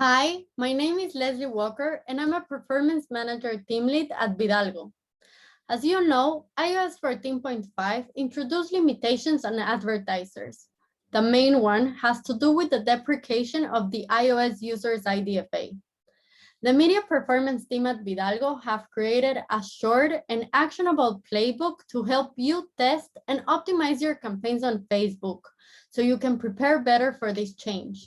Hi, my name is Leslie Walker, and I'm a performance manager team lead at Vidalgo. As you know, iOS 14.5 introduced limitations on advertisers. The main one has to do with the deprecation of the iOS user's IDFA. The media performance team at Vidalgo have created a short and actionable playbook to help you test and optimize your campaigns on Facebook so you can prepare better for this change.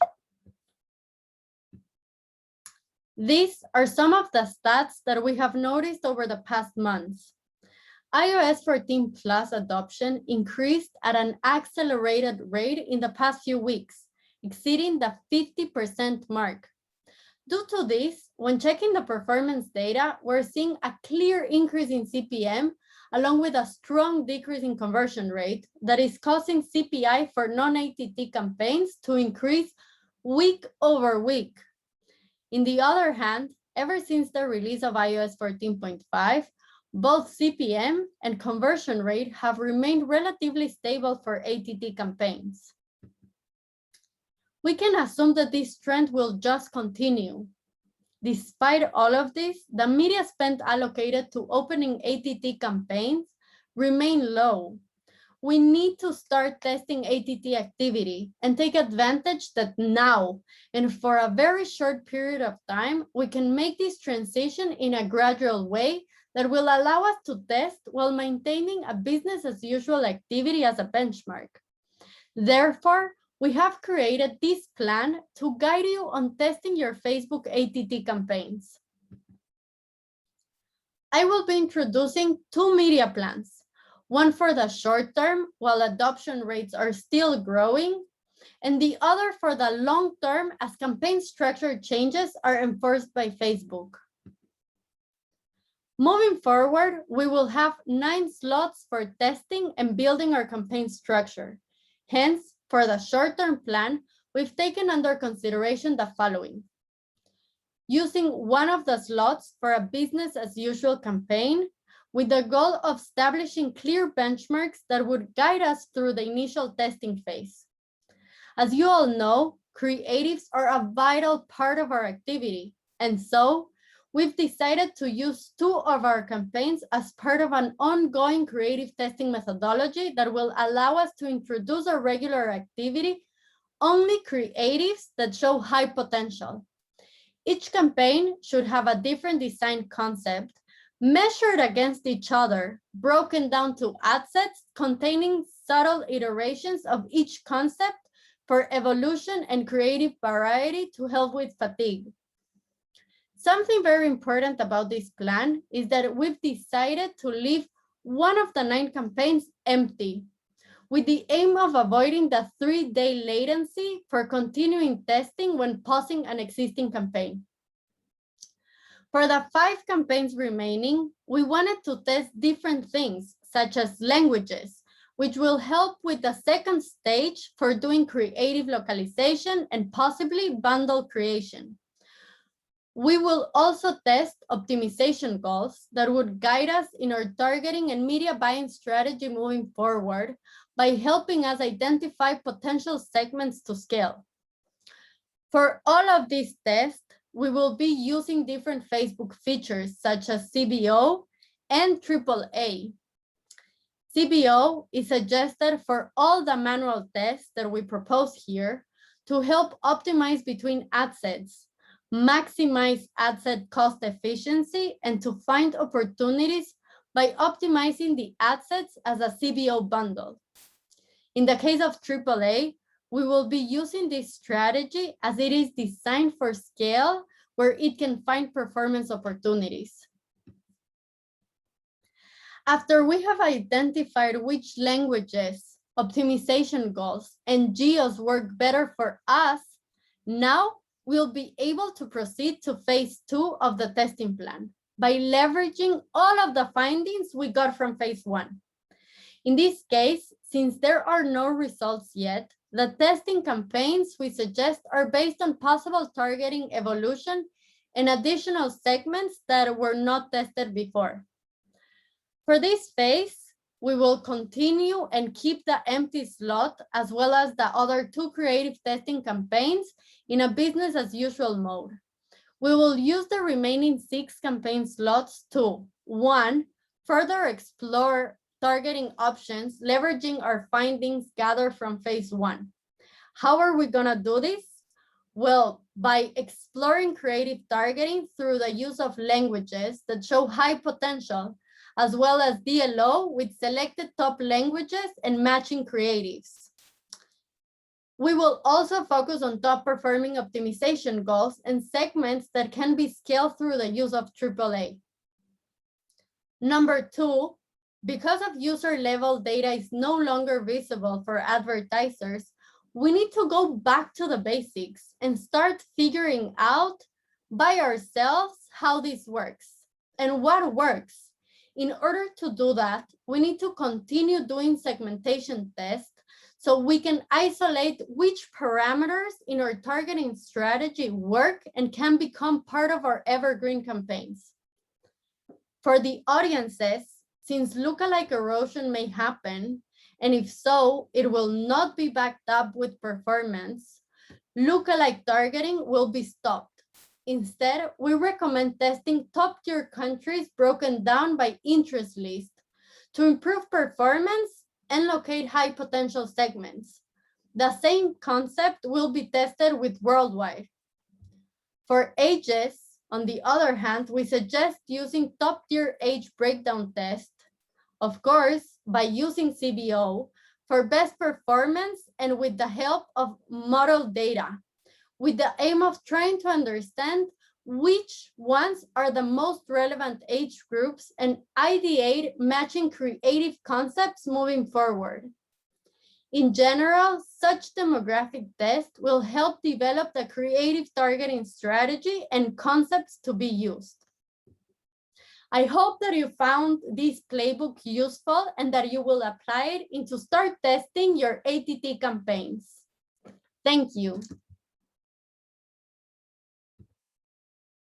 These are some of the stats that we have noticed over the past months. iOS 14 Plus adoption increased at an accelerated rate in the past few weeks, exceeding the 50% mark. Due to this, when checking the performance data, we're seeing a clear increase in CPM, along with a strong decrease in conversion rate that is causing CPI for non-ATT campaigns to increase week over week. On the other hand, ever since the release of iOS 14.5, both CPM and conversion rate have remained relatively stable for ATT campaigns. We can assume that this trend will just continue. Despite all of this, the media spend allocated to opening ATT campaigns remain low. We need to start testing ATT activity and take advantage that now and for a very short period of time, we can make this transition in a gradual way that will allow us to test while maintaining a business as usual activity as a benchmark. Therefore, we have created this plan to guide you on testing your Facebook ATT campaigns. I will be introducing two media plans. One for the short term, while adoption rates are still growing, and the other for the long term as campaign structure changes are enforced by Facebook. Moving forward, we will have 9 slots for testing and building our campaign structure. Hence, for the short-term plan, we've taken under consideration the following. Using one of the slots for a business-as-usual campaign, with the goal of establishing clear benchmarks that would guide us through the initial testing phase. As you all know, creatives are a vital part of our activity, and so we've decided to use 2 of our campaigns as part of an ongoing creative testing methodology that will allow us to introduce our regular activity only creatives that show high potential. Each campaign should have a different design concept measured against each other, broken down to ad sets containing subtle iterations of each concept for evolution and creative variety to help with fatigue. Something very important about this plan is that we've decided to leave one of the 9 campaigns empty, with the aim of avoiding the 3-day latency for continuing testing when pausing an existing campaign. For the 5 campaigns remaining, we wanted to test different things, such as languages, which will help with the second stage for doing creative localization and possibly bundle creation. We will also test optimization goals that would guide us in our targeting and media buying strategy moving forward by helping us identify potential segments to scale. For all of these tests, we will be using different Facebook features such as CBO and AAA. CBO is suggested for all the manual tests that we propose here to help optimize between ad sets, maximize ad set cost efficiency, and to find opportunities by optimizing the ad sets as a CBO bundle. In the case of AAA, we will be using this strategy as it is designed for scale where it can find performance opportunities. After we have identified which languages, optimization goals, and geos work better for us, now we'll be able to proceed to phase 2 of the testing plan by leveraging all of the findings we got from phase 1. In this case, since there are no results yet, the testing campaigns we suggest are based on possible targeting evolution and additional segments that were not tested before. For this phase, We will continue and keep the empty slot as well as the other 2 creative testing campaigns in a business as usual mode. We will use the remaining 6 campaign slots to 1, further explore targeting options, leveraging our findings gathered from phase 1. How are we gonna do this? Well, by exploring creative targeting through the use of languages that show high potential, as well as DLO with selected top languages and matching creatives. We will also focus on top performing optimization goals and segments that can be scaled through the use of AAA. Number 2, because of user level data is no longer visible for advertisers, we need to go back to the basics and start figuring out by ourselves how this works and what works. In order to do that, we need to continue doing segmentation tests so we can isolate which parameters in our targeting strategy work and can become part of our evergreen campaigns. For the audiences, since lookalike erosion may happen, and if so, it will not be backed up with performance, lookalike targeting will be stopped. Instead, we recommend testing top-tier countries broken down by interest list to improve performance and locate high-potential segments. The same concept will be tested with worldwide. For ages, on the other hand, we suggest using top-tier age breakdown test, of course, by using CBO for best performance and with the help of model data, with the aim of trying to understand which ones are the most relevant age groups and ideate matching creative concepts moving forward. In general, such demographic tests will help develop the creative targeting strategy and concepts to be used. I hope that you found this playbook useful and that you will apply it into start testing your ATT campaigns. Thank you.